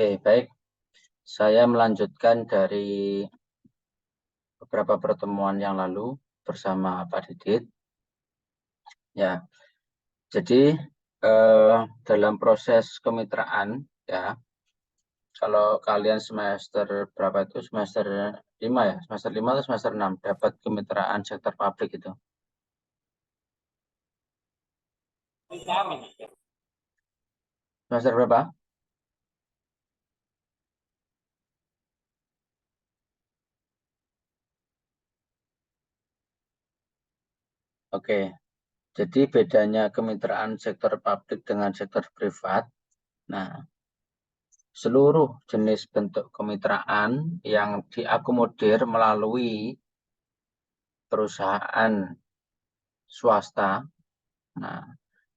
Oke, baik. Saya melanjutkan dari beberapa pertemuan yang lalu bersama Pak Didit. Ya, jadi dalam proses kemitraan, ya, kalau kalian semester berapa itu? Semester 5 ya? Semester 5 atau semester 6 dapat kemitraan sektor publik itu. Semester berapa? Oke, jadi bedanya kemitraan sektor publik dengan sektor privat. Nah, seluruh jenis bentuk kemitraan yang diakomodir melalui perusahaan swasta, nah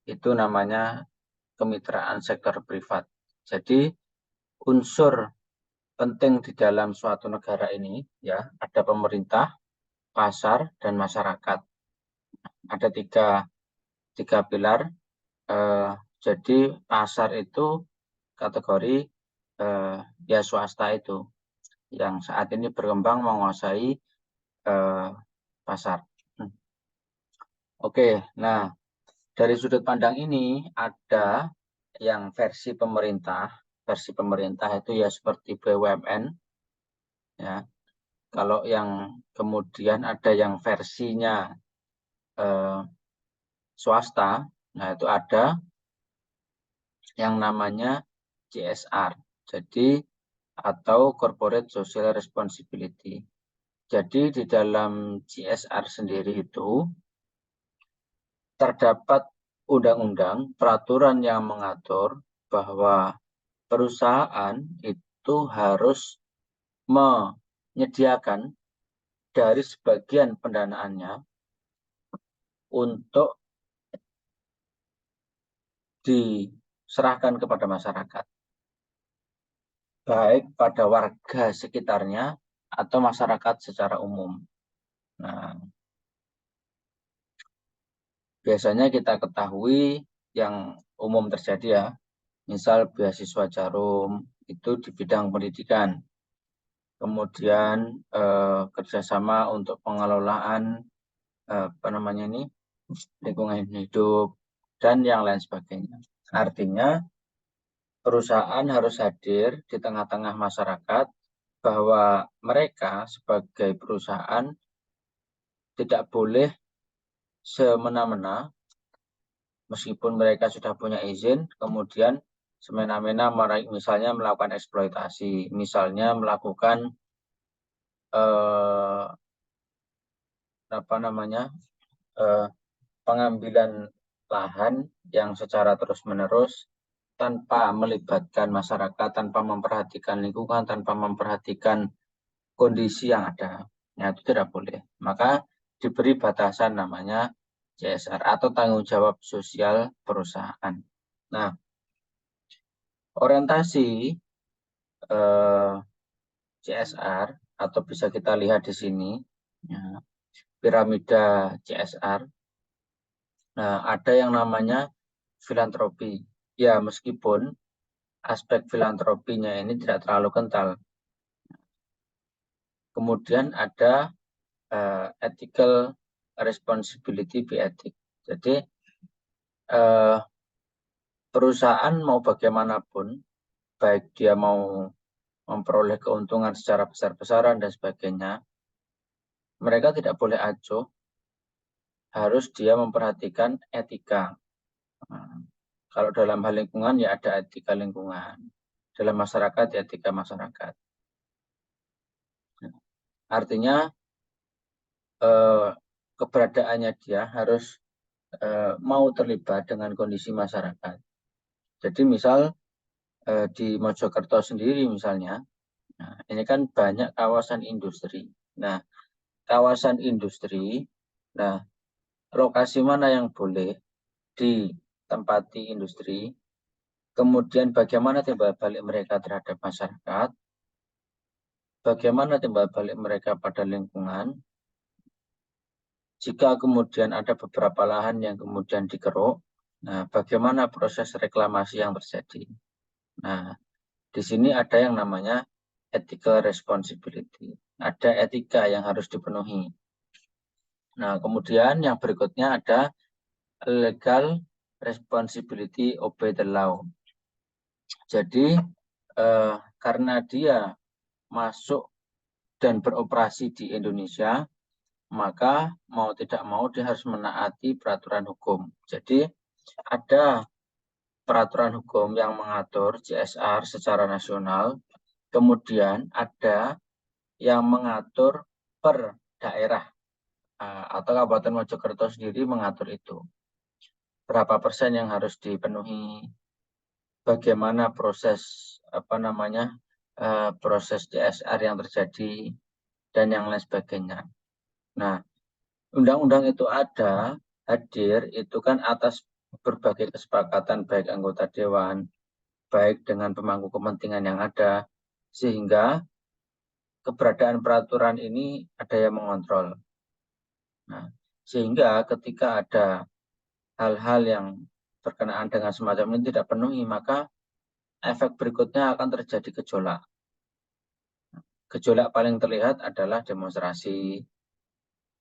itu namanya kemitraan sektor privat. Jadi unsur penting di dalam suatu negara ini ya ada pemerintah, pasar, dan masyarakat. Ada tiga pilar. Jadi pasar itu kategori ya swasta itu yang saat ini berkembang menguasai pasar. Oke, nah dari sudut pandang ini ada yang versi pemerintah. Versi pemerintah itu ya seperti BUMN, ya. Kalau yang kemudian ada yang versinya swasta, nah itu ada yang namanya CSR. Jadi atau Corporate Social Responsibility. Jadi di dalam CSR sendiri itu terdapat undang-undang, peraturan yang mengatur bahwa perusahaan itu harus menyediakan dari sebagian pendanaannya untuk diserahkan kepada masyarakat, baik pada warga sekitarnya atau masyarakat secara umum. Nah, biasanya kita ketahui yang umum terjadi ya, misal beasiswa Jarum itu di bidang pendidikan, kemudian kerjasama untuk pengelolaan lingkungan hidup dan yang lain sebagainya. Artinya perusahaan harus hadir di tengah-tengah masyarakat bahwa mereka sebagai perusahaan tidak boleh semena-mena meskipun mereka sudah punya izin, kemudian semena-mena misalnya melakukan eksploitasi, misalnya melakukan pengambilan lahan yang secara terus-menerus tanpa melibatkan masyarakat, tanpa memperhatikan lingkungan, tanpa memperhatikan kondisi yang ada. Nah, itu tidak boleh. Maka diberi batasan namanya CSR atau tanggung jawab sosial perusahaan. Nah, orientasi CSR atau bisa kita lihat di sini ya, piramida CSR. Nah, ada yang namanya filantropi. Ya, meskipun aspek filantropinya ini tidak terlalu kental. Kemudian ada ethical responsibility bioetik. Jadi perusahaan mau bagaimanapun, baik dia mau memperoleh keuntungan secara besar-besaran dan sebagainya, mereka tidak boleh acuh, harus dia memperhatikan etika. Nah, kalau dalam hal lingkungan ya ada etika lingkungan, dalam masyarakat ya etika masyarakat. Artinya keberadaannya dia harus mau terlibat dengan kondisi masyarakat. Jadi misal di Mojokerto sendiri misalnya, nah, ini kan banyak kawasan industri. Nah, kawasan industri, nah lokasi mana yang boleh ditempati industri, kemudian bagaimana timbal balik mereka terhadap masyarakat, bagaimana timbal balik mereka pada lingkungan, jika kemudian ada beberapa lahan yang kemudian dikeruk, nah bagaimana proses reklamasi yang terjadi. Nah, di sini ada yang namanya ethical responsibility. Ada etika yang harus dipenuhi. Nah, kemudian yang berikutnya ada legal responsibility obey the law. Jadi, karena dia masuk dan beroperasi di Indonesia, maka mau tidak mau dia harus menaati peraturan hukum. Jadi, ada peraturan hukum yang mengatur CSR secara nasional, kemudian ada yang mengatur per daerah atau Kabupaten Mojokerto sendiri mengatur itu. Berapa persen yang harus dipenuhi, bagaimana proses proses CSR yang terjadi dan yang lain sebagainya. Nah, undang-undang itu hadir itu kan atas berbagai kesepakatan baik anggota dewan, baik dengan pemangku kepentingan yang ada, sehingga keberadaan peraturan ini ada yang mengontrol. Nah, sehingga ketika ada hal-hal yang berkenaan dengan semacam ini tidak penuhi, maka efek berikutnya akan terjadi gejolak. Gejolak paling terlihat adalah demonstrasi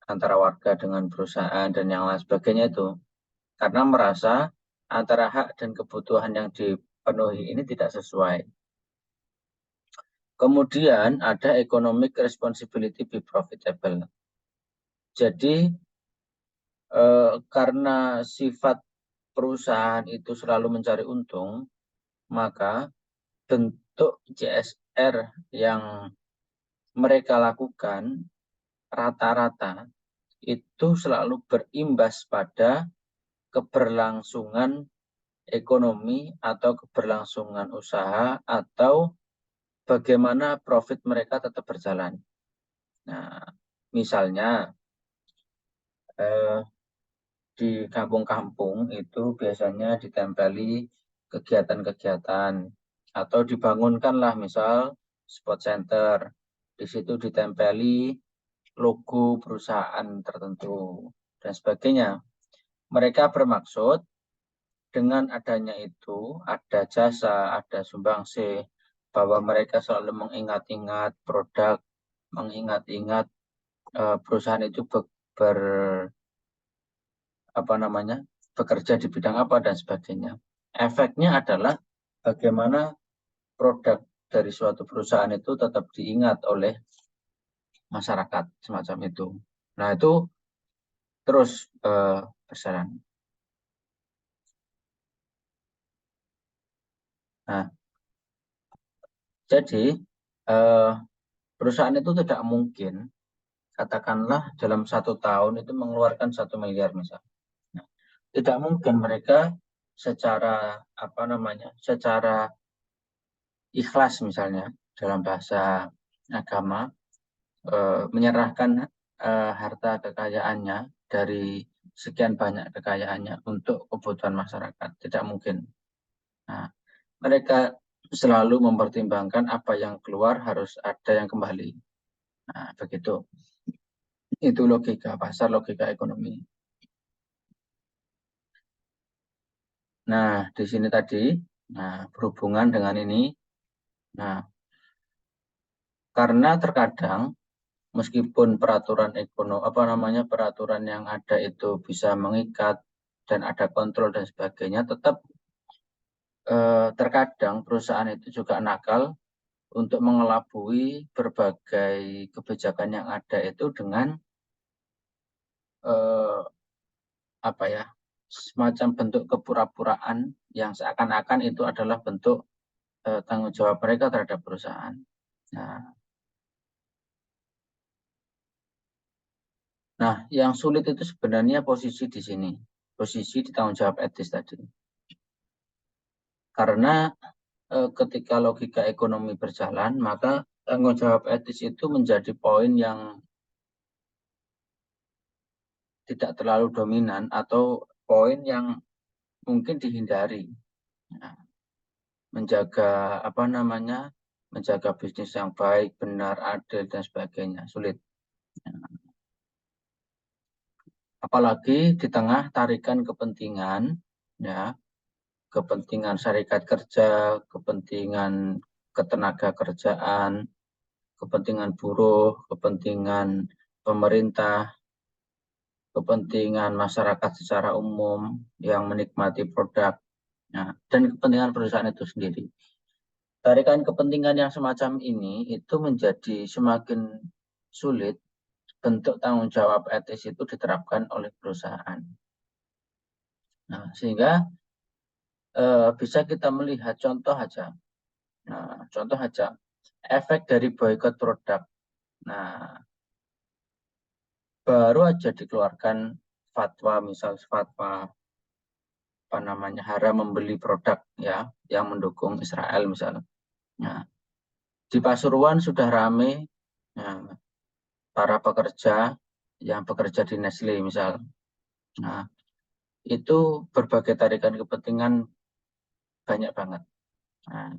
antara warga dengan perusahaan dan yang lain sebagainya itu. Karena merasa antara hak dan kebutuhan yang dipenuhi ini tidak sesuai. Kemudian ada economic responsibility be profitable. Jadi karena sifat perusahaan itu selalu mencari untung, maka bentuk CSR yang mereka lakukan rata-rata itu selalu berimbas pada keberlangsungan ekonomi atau keberlangsungan usaha atau bagaimana profit mereka tetap berjalan. Nah, misalnya di kampung-kampung itu biasanya ditempeli kegiatan-kegiatan atau dibangunkanlah misal spot center. Di situ ditempeli logo perusahaan tertentu dan sebagainya. Mereka bermaksud dengan adanya itu ada jasa, ada sumbangsih, bahwa mereka selalu mengingat-ingat produk, mengingat-ingat perusahaan itu bekerja di bidang apa dan sebagainya. Efeknya adalah bagaimana produk dari suatu perusahaan itu tetap diingat oleh masyarakat semacam itu. Nah, itu terus berjalan. Nah, jadi perusahaan itu tidak mungkin, katakanlah dalam 1 tahun itu mengeluarkan 1 miliar misalnya. Nah, tidak mungkin mereka secara secara ikhlas misalnya dalam bahasa agama menyerahkan harta kekayaannya dari sekian banyak kekayaannya untuk kebutuhan masyarakat. Tidak mungkin. Nah, mereka selalu mempertimbangkan apa yang keluar harus ada yang kembali. Nah, begitu. Itu logika pasar, logika ekonomi. Nah, di sini tadi, berhubungan dengan ini. Nah, karena terkadang meskipun peraturan peraturan yang ada itu bisa mengikat dan ada kontrol dan sebagainya, tetap terkadang perusahaan itu juga nakal untuk mengelabui berbagai kebijakan yang ada itu dengan semacam bentuk kepura-puraan yang seakan-akan itu adalah bentuk tanggung jawab mereka terhadap perusahaan. Nah, yang sulit itu sebenarnya posisi di sini, posisi di tanggung jawab etis tadi. Karena ketika logika ekonomi berjalan, maka tanggung jawab etis itu menjadi poin yang tidak terlalu dominan atau poin yang mungkin dihindari. Nah, menjaga bisnis yang baik, benar, adil dan sebagainya sulit. Apalagi di tengah tarikan kepentingan, kepentingan serikat kerja, kepentingan ketenaga kerjaan, kepentingan buruh, kepentingan pemerintah, kepentingan masyarakat secara umum yang menikmati produk, dan kepentingan perusahaan itu sendiri. Tarikan kepentingan yang semacam ini itu menjadi semakin sulit bentuk tanggung jawab etis itu diterapkan oleh perusahaan. Nah, sehingga bisa kita melihat contoh aja. Nah, contoh aja efek dari boykot produk. Nah, baru aja dikeluarkan fatwa, misal fatwa apa namanya haram membeli produk ya yang mendukung Israel misalnya. Nah, di Pasuruan sudah ramai para pekerja yang bekerja di Nestle misal. Nah, itu berbagai tarikan kepentingan banyak banget. Nah,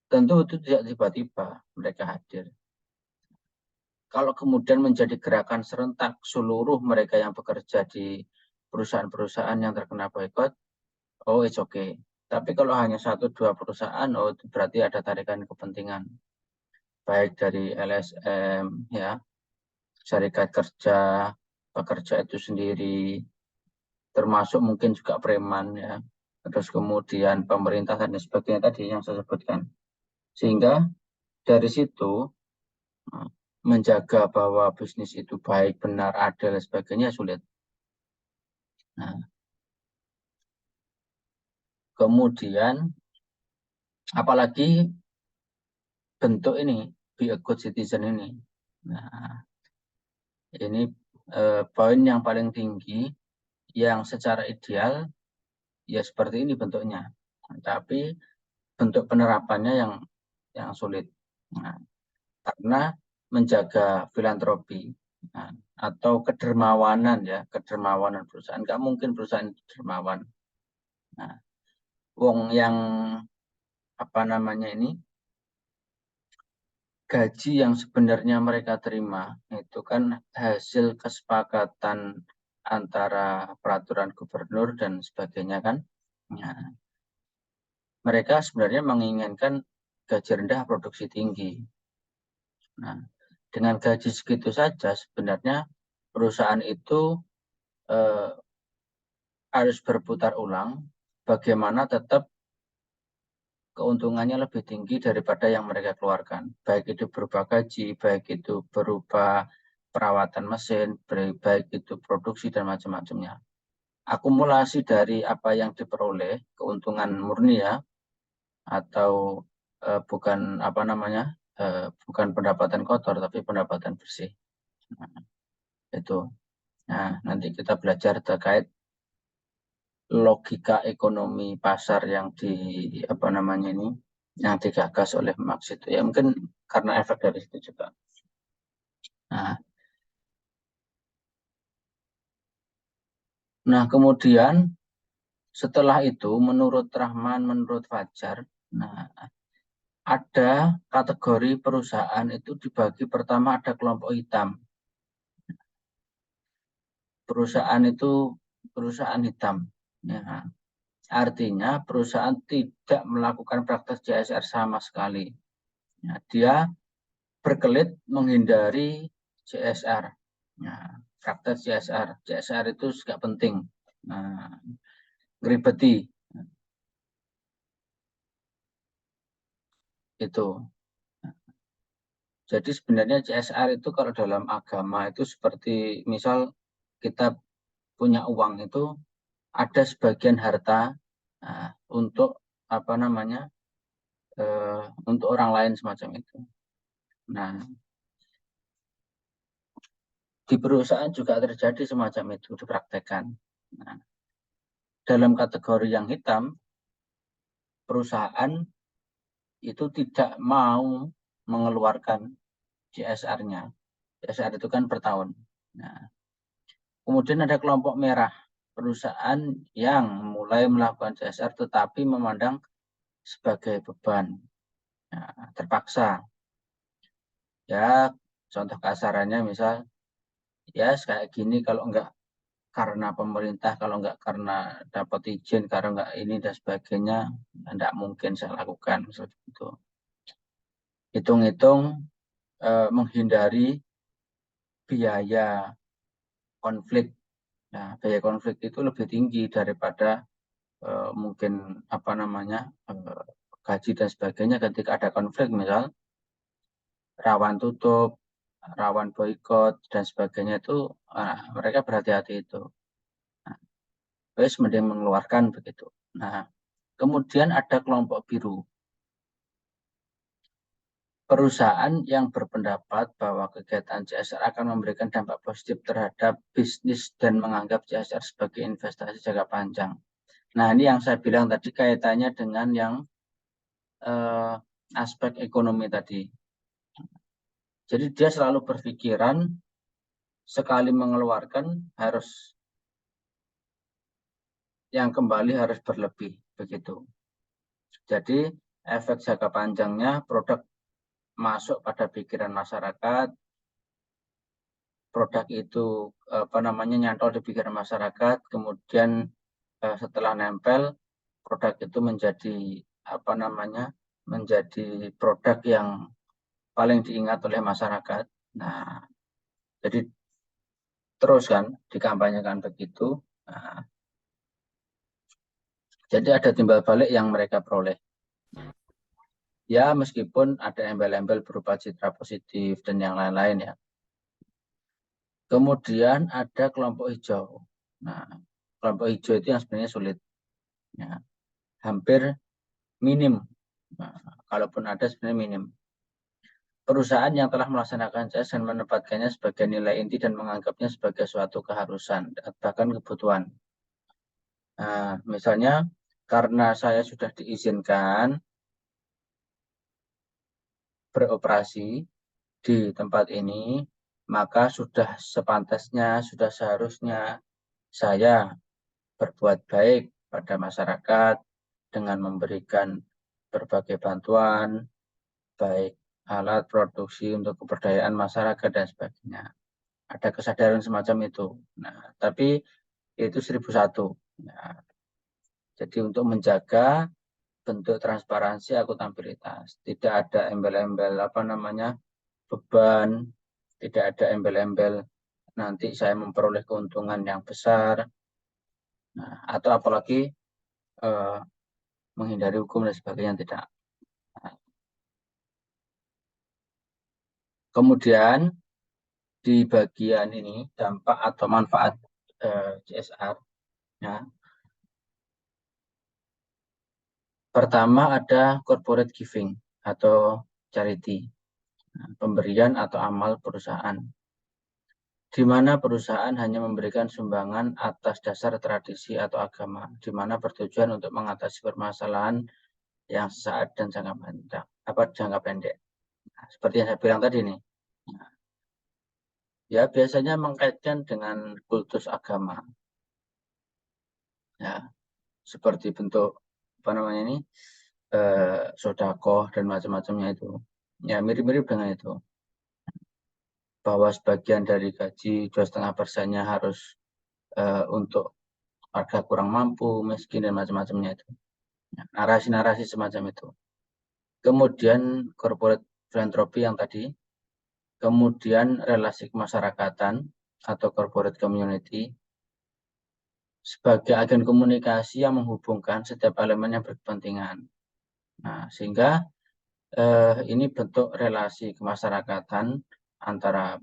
tentu itu tidak tiba-tiba mereka hadir. Kalau kemudian menjadi gerakan serentak seluruh mereka yang bekerja di perusahaan-perusahaan yang terkena boykot, oh it's okay. Tapi kalau hanya 1-2 perusahaan, oh itu berarti ada tarikan kepentingan. Baik dari LSM, ya, serikat kerja, pekerja itu sendiri, termasuk mungkin juga preman, ya. Terus kemudian pemerintah dan sebagainya tadi yang saya sebutkan. Sehingga dari situ menjaga bahwa bisnis itu baik, benar, adil, dan sebagainya sulit. Nah, kemudian apalagi bentuk ini, be a good citizen ini. Nah, ini poin yang paling tinggi yang secara ideal ya seperti ini bentuknya. Tapi bentuk penerapannya yang sulit. Nah, karena menjaga filantropi atau kedermawanan ya, kedermawanan perusahaan. Nggak mungkin perusahaan dermawan. Nah, wong yang apa namanya ini gaji yang sebenarnya mereka terima itu kan hasil kesepakatan antara peraturan gubernur dan sebagainya kan. Nah, mereka sebenarnya menginginkan gaji rendah produksi tinggi. Nah, dengan gaji segitu saja sebenarnya perusahaan itu harus berputar ulang bagaimana tetap keuntungannya lebih tinggi daripada yang mereka keluarkan. Baik itu berupa gaji, baik itu berupa perawatan mesin, baik itu produksi dan macam-macamnya. Akumulasi dari apa yang diperoleh, keuntungan murni ya, atau bukan apa namanya, bukan pendapatan kotor, tapi pendapatan bersih. Nah, itu. Nah, nanti kita belajar terkait logika ekonomi pasar yang di apa namanya ini yang digagas oleh Marx itu ya mungkin karena efek dari situ juga. Nah kemudian setelah itu menurut Rahman, menurut Fajar, nah ada kategori perusahaan itu dibagi pertama ada kelompok hitam. Perusahaan itu perusahaan hitam. Ya. Artinya perusahaan tidak melakukan praktek CSR sama sekali. Ya, dia berkelit menghindari CSR. Nah, praktek CSR. CSR itu juga penting. Nah, ngeribeti. Itu. Jadi sebenarnya CSR itu kalau dalam agama itu seperti misal kita punya uang itu ada sebagian harta untuk apa namanya untuk orang lain semacam itu. Nah, di perusahaan juga terjadi semacam itu dipraktekkan. Nah, dalam kategori yang hitam, perusahaan itu tidak mau mengeluarkan CSR-nya. CSR itu kan per tahun. Nah, kemudian ada kelompok merah, perusahaan yang mulai melakukan CSR tetapi memandang sebagai beban. Nah, terpaksa. Ya, contoh kasarannya misal, ya kayak gini kalau enggak karena pemerintah, kalau enggak karena dapat izin, karena enggak ini dan sebagainya, enggak mungkin saya lakukan seperti itu. hitung-hitung menghindari biaya konflik. Nah, biaya konflik itu lebih tinggi daripada mungkin apa namanya gaji dan sebagainya ketika ada konflik, misal rawan tutup, rawan boykot dan sebagainya itu mereka berhati-hati itu. Nah, wes mending mengeluarkan begitu. Nah, kemudian ada kelompok biru. Perusahaan yang berpendapat bahwa kegiatan CSR akan memberikan dampak positif terhadap bisnis dan menganggap CSR sebagai investasi jangka panjang. Nah, ini yang saya bilang tadi kaitannya dengan yang aspek ekonomi tadi. Jadi dia selalu berpikiran sekali mengeluarkan harus yang kembali harus berlebih begitu. Jadi efek jangka panjangnya produk masuk pada pikiran masyarakat, produk itu apa namanya nyantol di pikiran masyarakat, kemudian setelah nempel produk itu menjadi apa namanya menjadi produk yang paling diingat oleh masyarakat. Nah, jadi terus kan dikampanyekan begitu. Nah, jadi ada timbal balik yang mereka peroleh. Ya, meskipun ada embel-embel berupa citra positif dan yang lain-lain ya. Kemudian ada kelompok hijau. Nah, kelompok hijau itu yang sebenarnya sulit. Ya, hampir minim. Nah, kalaupun ada sebenarnya minim. Perusahaan yang telah melaksanakan CS dan menempatkannya sebagai nilai inti dan menganggapnya sebagai suatu keharusan, bahkan kebutuhan. Nah, misalnya karena saya sudah diizinkan beroperasi di tempat ini, maka sudah sepantasnya, sudah seharusnya saya berbuat baik pada masyarakat dengan memberikan berbagai bantuan, baik alat produksi untuk keberdayaan masyarakat dan sebagainya. Ada kesadaran semacam itu. Nah, tapi itu 1001. Nah, jadi untuk menjaga bentuk transparansi akuntabilitas, tidak ada embel-embel apa namanya beban, tidak ada embel-embel nanti saya memperoleh keuntungan yang besar, nah, atau apalagi menghindari hukum dan sebagainya tidak. Nah, kemudian di bagian ini dampak atau manfaat CSR. Ya. Pertama ada corporate giving atau charity, pemberian atau amal perusahaan, di mana perusahaan hanya memberikan sumbangan atas dasar tradisi atau agama, di mana bertujuan untuk mengatasi permasalahan yang sesaat dan jangka pendek. Nah, seperti yang saya bilang tadi nih, ya biasanya mengkaitkan dengan kultus agama, ya seperti bentuk apa namanya ini sodakoh dan macam-macamnya itu, ya mirip-mirip dengan itu, bahwa sebagian dari gaji 2,5%-nya harus untuk warga kurang mampu, miskin dan macam-macamnya itu, narasi-narasi semacam itu. Kemudian corporate philanthropy yang tadi, kemudian relasi kemasyarakatan atau corporate community sebagai agen komunikasi yang menghubungkan setiap elemen yang berkepentingan. Nah, sehingga ini bentuk relasi kemasyarakatan antara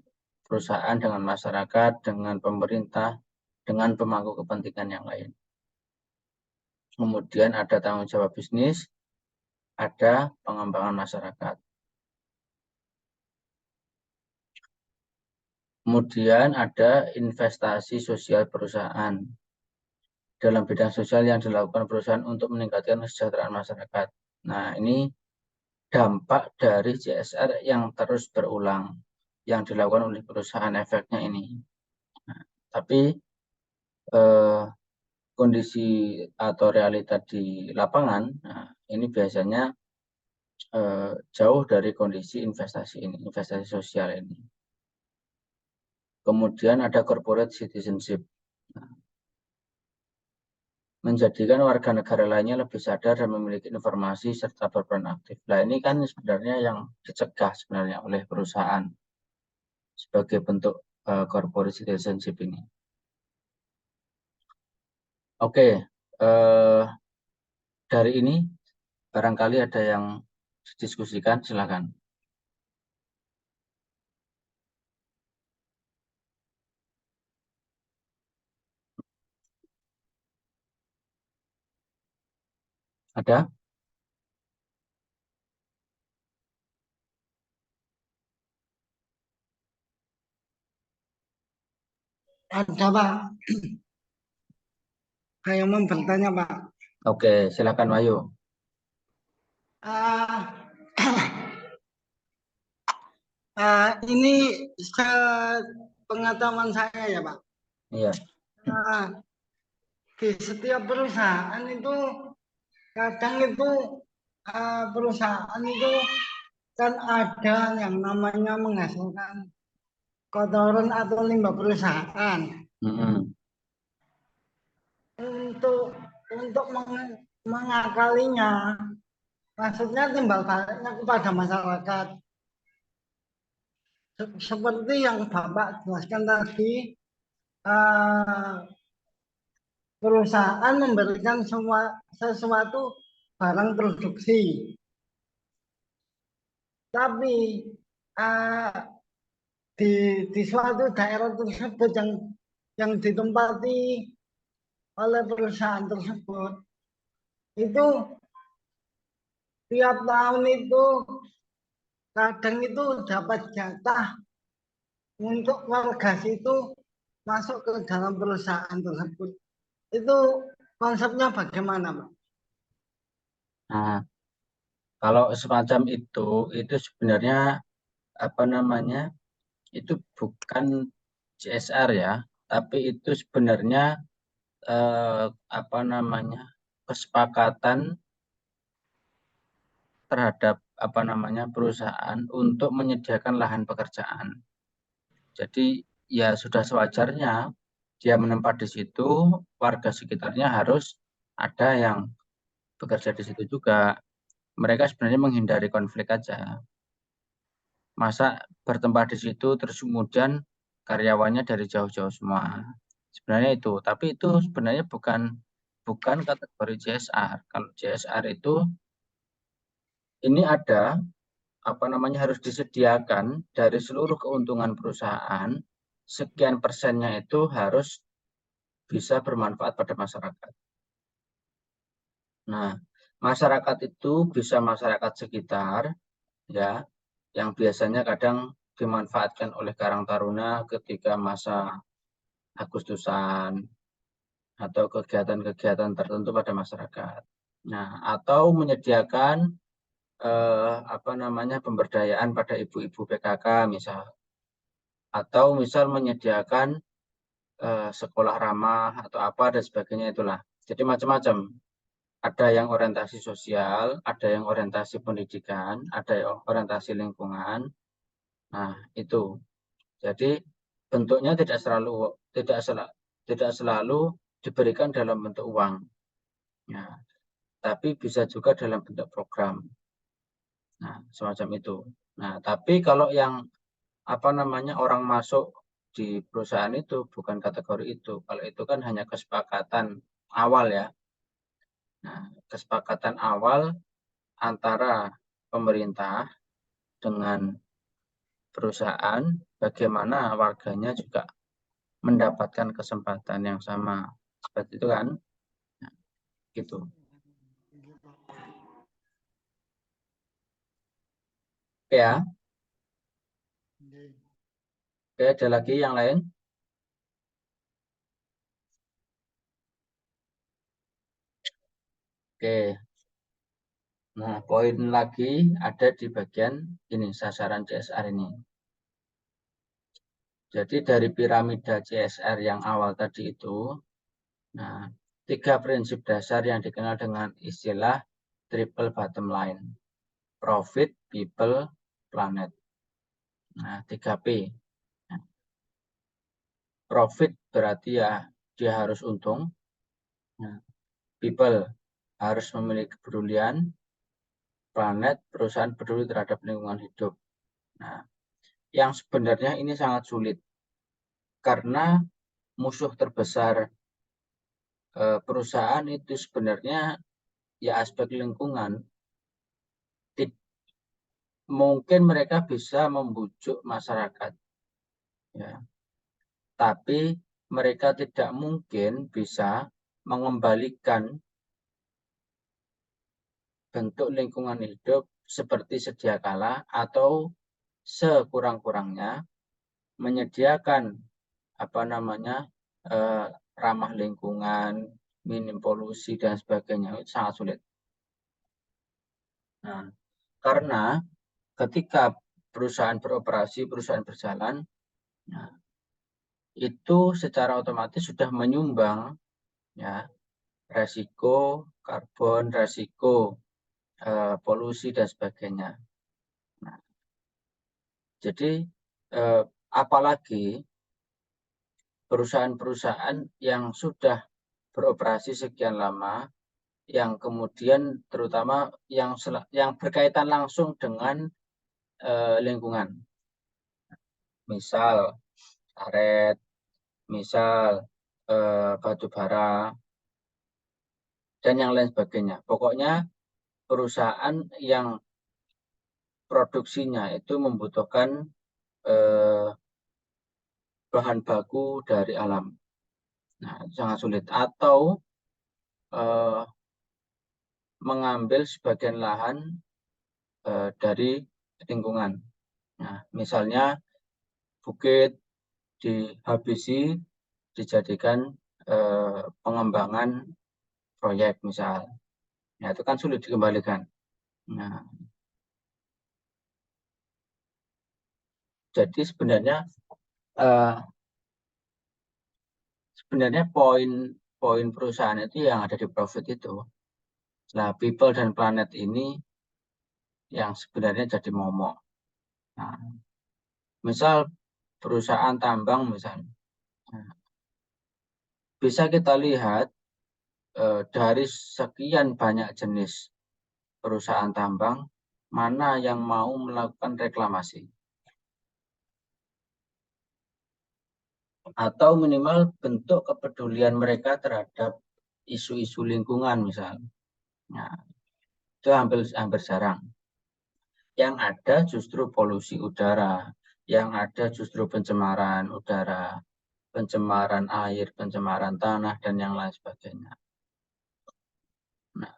perusahaan dengan masyarakat, dengan pemerintah, dengan pemangku kepentingan yang lain. Kemudian ada tanggung jawab bisnis, ada pengembangan masyarakat. Kemudian ada investasi sosial perusahaan dalam bidang sosial yang dilakukan perusahaan untuk meningkatkan kesejahteraan masyarakat. Nah, ini dampak dari CSR yang terus berulang yang dilakukan oleh perusahaan, efeknya ini. Nah, tapi kondisi atau realita di lapangan, nah, ini biasanya jauh dari kondisi investasi ini, investasi sosial ini. Kemudian ada corporate citizenship. Nah, menjadikan warga negara lainnya lebih sadar dan memiliki informasi serta berperan aktif. Nah, ini kan sebenarnya yang dicegah sebenarnya oleh perusahaan sebagai bentuk corporate citizenship ini. Oke, dari ini barangkali ada yang didiskusikan, silakan. Ada? Ada Pak, saya mau bertanya Pak. Oke, silakan Wayu. Ah, ini sepengetahuan saya ya Pak. Iya. Di setiap perusahaan itu kadang itu perusahaan itu kan ada yang namanya menghasilkan kotoran atau limbah perusahaan. Untuk mengakalinya, maksudnya timbal baliknya kepada masyarakat. Seperti yang Bapak jelaskan tadi, perusahaan memberikan sesuatu barang produksi. Tapi di suatu daerah tersebut yang ditempati oleh perusahaan tersebut itu tiap tahun itu kadang itu dapat jatah untuk warga situ masuk ke dalam perusahaan tersebut. Itu konsepnya bagaimana, Pak? Nah, kalau semacam itu sebenarnya apa namanya? Itu bukan CSR ya, tapi itu sebenarnya apa namanya? Kesepakatan terhadap apa namanya? Perusahaan untuk menyediakan lahan pekerjaan. Jadi ya sudah sewajarnya dia menempat di situ, warga sekitarnya harus ada yang bekerja di situ juga. Mereka sebenarnya menghindari konflik aja. Masa bertempat di situ terus kemudian karyawannya dari jauh-jauh semua. Sebenarnya itu, tapi itu sebenarnya bukan kategori CSR. Kalau CSR itu ini ada apa namanya harus disediakan dari seluruh keuntungan perusahaan sekian persennya itu harus bisa bermanfaat pada masyarakat. Nah, masyarakat itu bisa masyarakat sekitar ya yang biasanya kadang dimanfaatkan oleh Karang Taruna ketika masa Agustusan atau kegiatan-kegiatan tertentu pada masyarakat. Nah, atau menyediakan apa namanya pemberdayaan pada ibu-ibu PKK misal, atau misal menyediakan sekolah ramah atau apa dan sebagainya itulah. Jadi macam-macam. Ada yang orientasi sosial, ada yang orientasi pendidikan, ada yang orientasi lingkungan. Nah, itu. Jadi bentuknya tidak selalu diberikan dalam bentuk uang. Ya, tapi bisa juga dalam bentuk program. Nah, semacam itu. Nah, tapi kalau yang apa namanya orang masuk di perusahaan itu bukan kategori itu. Kalau itu kan hanya kesepakatan awal ya. Nah, kesepakatan awal antara pemerintah dengan perusahaan, bagaimana warganya juga mendapatkan kesempatan yang sama. Seperti itu kan? Nah, gitu. Ya, oke, ada lagi yang lain? Oke. Nah, poin lagi ada di bagian ini sasaran CSR ini. Jadi dari piramida CSR yang awal tadi itu, nah, 3 prinsip dasar yang dikenal dengan istilah triple bottom line. Profit, people, planet. Nah, 3P. Nah, profit berarti ya dia harus untung. Nah, people harus memiliki kepedulian, planet, perusahaan peduli terhadap lingkungan hidup. Nah, yang sebenarnya ini sangat sulit karena musuh terbesar perusahaan itu sebenarnya ya aspek lingkungan. Mungkin mereka bisa membujuk masyarakat, ya, tapi mereka tidak mungkin bisa mengembalikan bentuk lingkungan hidup seperti sedia kala atau sekurang-kurangnya menyediakan ramah lingkungan, minim polusi dan sebagainya. Itu sangat sulit. Nah, karena ketika perusahaan beroperasi, perusahaan berjalan, nah, itu secara otomatis sudah menyumbang ya resiko karbon, resiko polusi dan sebagainya. Nah, jadi apalagi perusahaan-perusahaan yang sudah beroperasi sekian lama, yang kemudian terutama yang berkaitan langsung dengan lingkungan, misal karet, misal batu bara, dan yang lain sebagainya. Pokoknya perusahaan yang produksinya itu membutuhkan bahan baku dari alam. Nah, sangat sulit. Atau mengambil sebagian lahan dari lingkungan. Nah, misalnya bukit dihabisi dijadikan pengembangan proyek misal. Nah, itu kan sulit dikembalikan. Nah, jadi sebenarnya poin perusahaan itu yang ada di profit itu. Nah, people dan planet ini yang sebenarnya jadi momok. Nah, misal perusahaan tambang misalnya, nah, bisa kita lihat dari sekian banyak jenis perusahaan tambang, mana yang mau melakukan reklamasi. Atau minimal bentuk kepedulian mereka terhadap isu-isu lingkungan misalnya. Nah, itu hampir jarang. Yang ada justru polusi udara, yang ada justru pencemaran udara, pencemaran air, pencemaran tanah, dan yang lain sebagainya. Nah,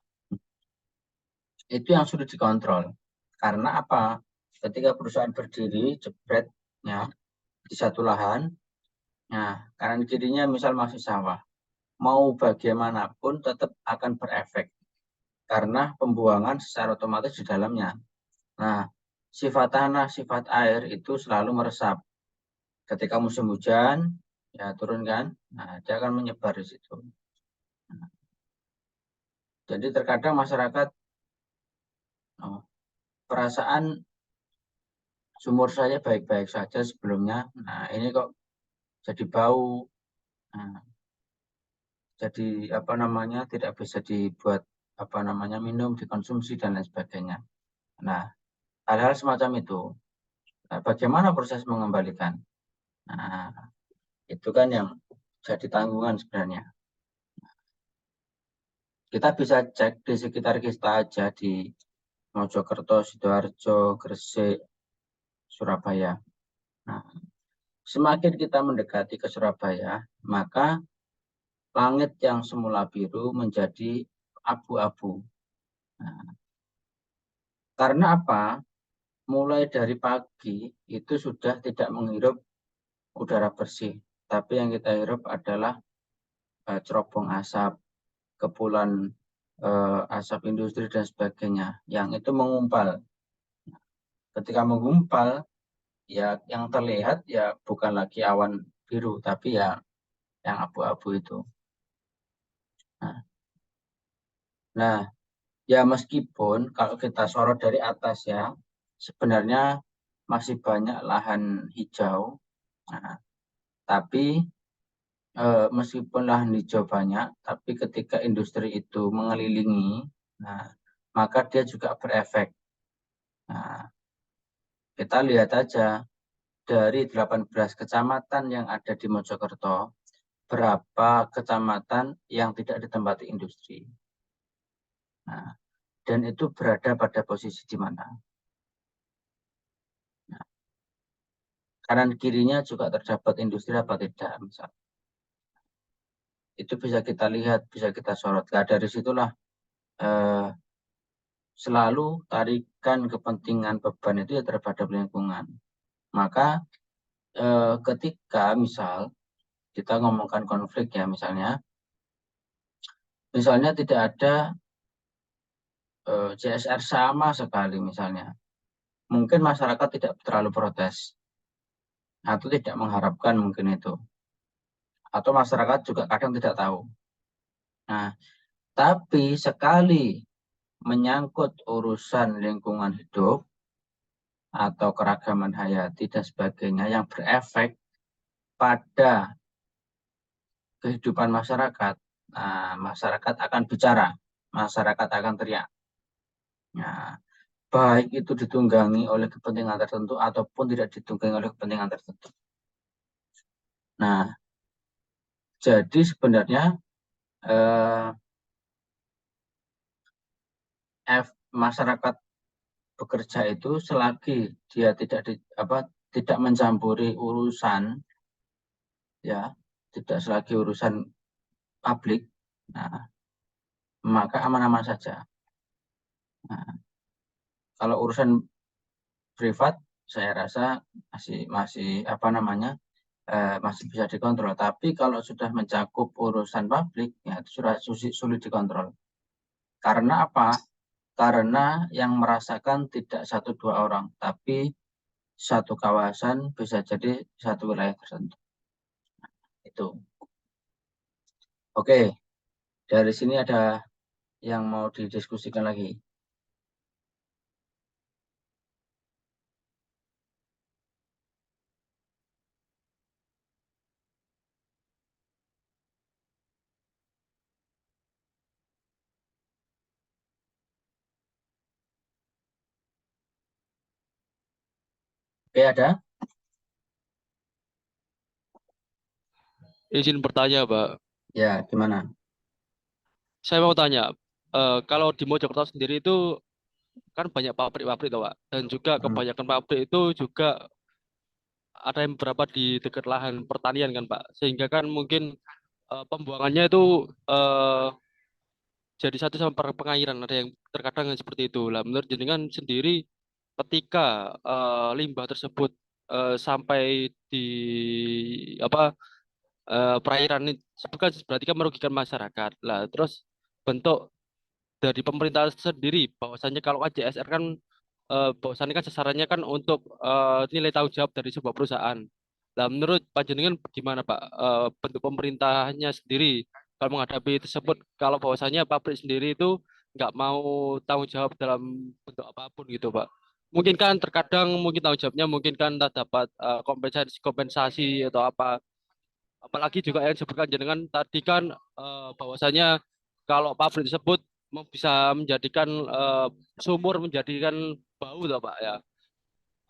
itu yang sulit dikontrol. Karena apa? Ketika perusahaan berdiri, jebretnya di satu lahan, nah, kanan kirinya misal masih sawah, mau bagaimanapun tetap akan berefek. Karena pembuangan secara otomatis di dalamnya. Nah, sifat tanah, sifat air itu selalu meresap. Ketika musim hujan, ya turun kan, nah dia akan menyebar di situ. Nah, jadi terkadang masyarakat perasaan sumur saya baik-baik saja sebelumnya, nah ini kok jadi bau, nah, jadi tidak bisa dibuat minum, dikonsumsi dan lain sebagainya. Nah, hal-hal semacam itu. Nah, bagaimana proses mengembalikan? Nah, itu kan yang jadi tanggungan sebenarnya. Kita bisa cek di sekitar kita aja di Mojokerto, Sidoarjo, Gresik, Surabaya. Nah, semakin kita mendekati ke Surabaya, maka langit yang semula biru menjadi abu-abu. Nah, karena apa? Mulai dari pagi itu sudah tidak menghirup udara bersih, tapi yang kita hirup adalah cerobong asap, kepulan asap industri dan sebagainya, yang itu mengumpal. Ketika menggumpal, ya yang terlihat ya bukan lagi awan biru, tapi ya yang abu-abu itu. Nah, ya meskipun kalau kita sorot dari atas ya, sebenarnya masih banyak lahan hijau, nah, tapi meskipun lahan hijau banyak, tapi ketika industri itu mengelilingi, nah, maka dia juga berefek. Nah, kita lihat aja dari 18 kecamatan yang ada di Mojokerto, berapa kecamatan yang tidak ditempati industri. Nah, dan itu berada pada posisi di mana? Nah, kanan kirinya juga terdapat industri apa tidak, misal. Itu bisa kita lihat, bisa kita sorot. Nah, dari situlah eh, selalu tarikan kepentingan beban itu ya terhadap lingkungan. Maka ketika misal kita ngomongkan konflik ya misalnya tidak ada CSR sama sekali misalnya, mungkin masyarakat tidak terlalu protes atau tidak mengharapkan mungkin itu, atau masyarakat juga kadang tidak tahu. Nah, tapi sekali menyangkut urusan lingkungan hidup atau keragaman hayati dan sebagainya yang berefek pada kehidupan masyarakat, nah, masyarakat akan bicara, masyarakat akan teriak. Nah, baik itu ditunggangi oleh kepentingan tertentu ataupun tidak ditunggangi oleh kepentingan tertentu. Nah, jadi sebenarnya masyarakat bekerja itu selagi dia tidak mencampuri urusan, ya, tidak selagi urusan publik, nah, maka aman-aman saja. Nah, kalau urusan privat, saya rasa masih masih bisa dikontrol. Tapi kalau sudah mencakup urusan publik, ya itu sudah sulit dikontrol. Karena apa? Karena yang merasakan tidak satu dua orang, tapi satu kawasan, bisa jadi satu wilayah tertentu. Itu. Oke, dari sini ada yang mau didiskusikan lagi. Oke, ada? Izin bertanya, Pak. Ya, gimana? Saya mau tanya, kalau di Mojokerto sendiri itu kan banyak pabrik-pabrik, toh, Pak. Dan juga kebanyakan pabrik itu juga ada yang beberapa di dekat lahan pertanian kan, Pak. Sehingga kan mungkin pembuangannya itu jadi satu sama pengairan. Ada yang terkadang yang seperti itu. Lah, menurut jenengan sendiri, ketika limbah tersebut sampai di apa perairan ini, kan berarti kan merugikan masyarakat. Lah, terus bentuk dari pemerintah sendiri bahwasannya kalau kan CSR kan bahwasannya kan sasarannya kan untuk nilai tanggung jawab dari sebuah perusahaan. Nah, menurut Panjenengan gimana Pak, bentuk pemerintahnya sendiri kalau menghadapi tersebut, kalau bahwasannya pabrik sendiri itu nggak mau tanggung jawab dalam bentuk apapun gitu Pak. Mungkin kan terkadang mungkin tanggung jawabnya mungkin kan tak dapat kompensasi kompensasi atau apa. Apalagi juga yang disebutkan jenengan tadi kan bahwasanya kalau pabrik tersebut bisa menjadikan sumur menjadikan bau toh Pak ya.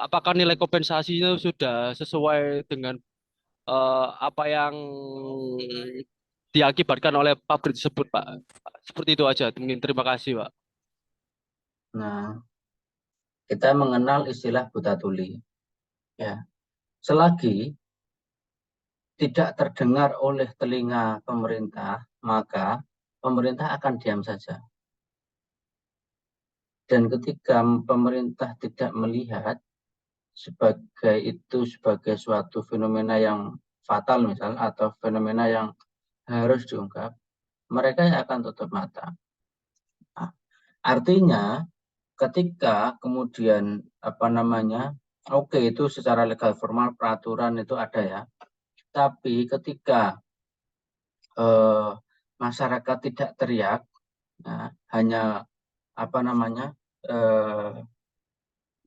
Apakah nilai kompensasinya sudah sesuai dengan apa yang diakibatkan oleh pabrik tersebut Pak? Seperti itu aja. Mungkin terima kasih Pak. Nah, kita mengenal istilah buta tuli. Ya, selagi tidak terdengar oleh telinga pemerintah, maka pemerintah akan diam saja. Dan ketika pemerintah tidak melihat sebagai suatu fenomena yang fatal misal, atau fenomena yang harus diungkap, mereka yang akan tutup mata. Nah, artinya ketika kemudian oke, itu secara legal formal peraturan itu ada ya, tapi ketika masyarakat tidak teriak, nah, hanya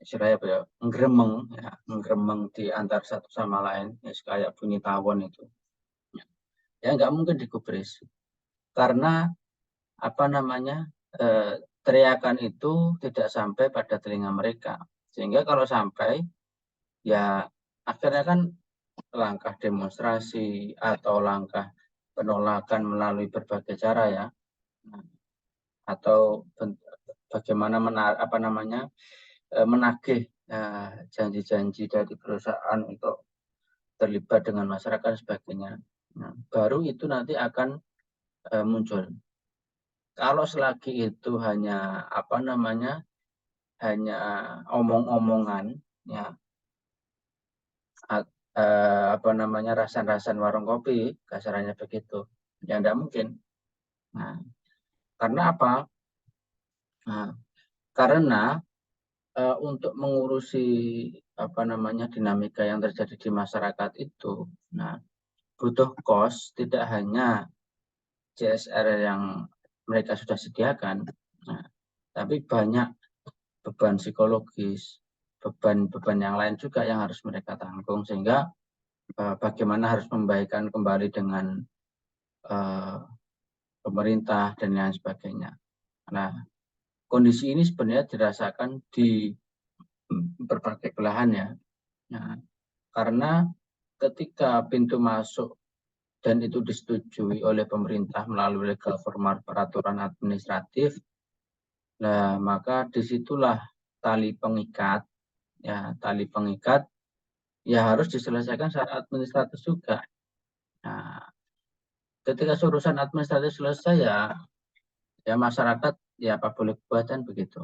istilahnya nggremeng di antar satu sama lain, ya, kayak bunyi tawon itu. Ya nggak mungkin digubris. Karena apa namanya teriakan itu tidak sampai pada telinga mereka. Sehingga kalau sampai, ya akhirnya kan langkah demonstrasi atau langkah penolakan melalui berbagai cara ya. Nah, atau bagaimana menagih janji-janji dari perusahaan untuk terlibat dengan masyarakat dan sebagainya. Nah, baru itu nanti akan muncul. Kalau selagi itu hanya hanya omong-omongan, ya rasan-rasan warung kopi, kasarannya begitu, ya tidak mungkin. Nah, karena apa? Nah, karena untuk mengurusi dinamika yang terjadi di masyarakat itu, nah butuh kos tidak hanya CSR yang mereka sudah sediakan, nah, tapi banyak beban psikologis, beban yang lain juga yang harus mereka tanggung, sehingga bagaimana harus membaikkan kembali dengan pemerintah dan lain sebagainya. Nah, kondisi ini sebenarnya dirasakan di berbagai belahan ya. Nah, karena ketika pintu masuk dan itu disetujui oleh pemerintah melalui legal formal peraturan administratif, nah maka disitulah tali pengikat ya harus diselesaikan secara administratif juga. Nah, ketika urusan administratif selesai ya masyarakat ya apa boleh buatan begitu.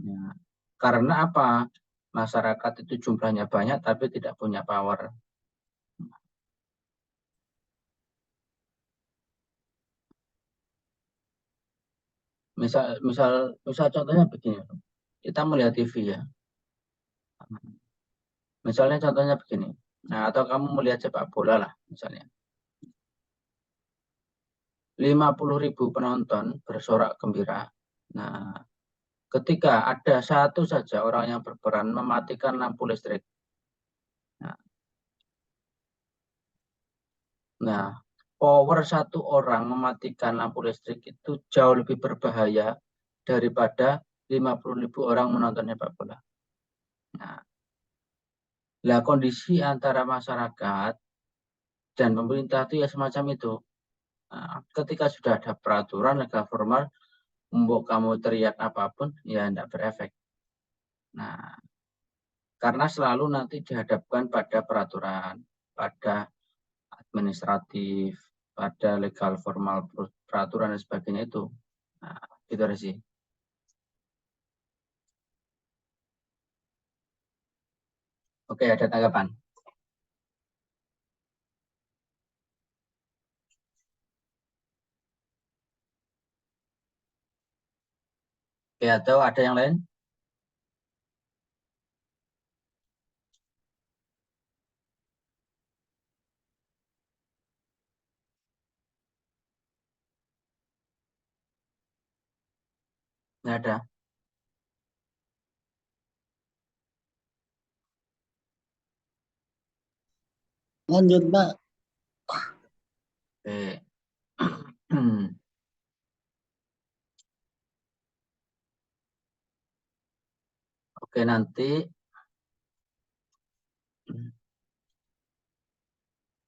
Ya. Karena apa? Masyarakat itu jumlahnya banyak tapi tidak punya power. Misal contohnya begini, kita melihat TV ya. Misalnya contohnya begini, nah atau kamu melihat sepak bola lah misalnya. 50.000 penonton bersorak gembira. Nah, ketika ada satu saja orang yang berperan mematikan lampu listrik. Nah, power satu orang mematikan lampu listrik itu jauh lebih berbahaya daripada 50.000 orang menonton sepak bola. Nah, kondisi antara masyarakat dan pemerintah itu ya semacam itu. Nah, ketika sudah ada peraturan legal formal, mau kamu teriak apapun, ya tidak berefek. Nah, karena selalu nanti dihadapkan pada peraturan, pada administratif, pada legal formal peraturan dan sebagainya itu. Nah, gitu sih. Oke, ada tanggapan? Oke, atau ada yang lain? Nggak ada. Lanjut, Pak. Oke. Oke, nanti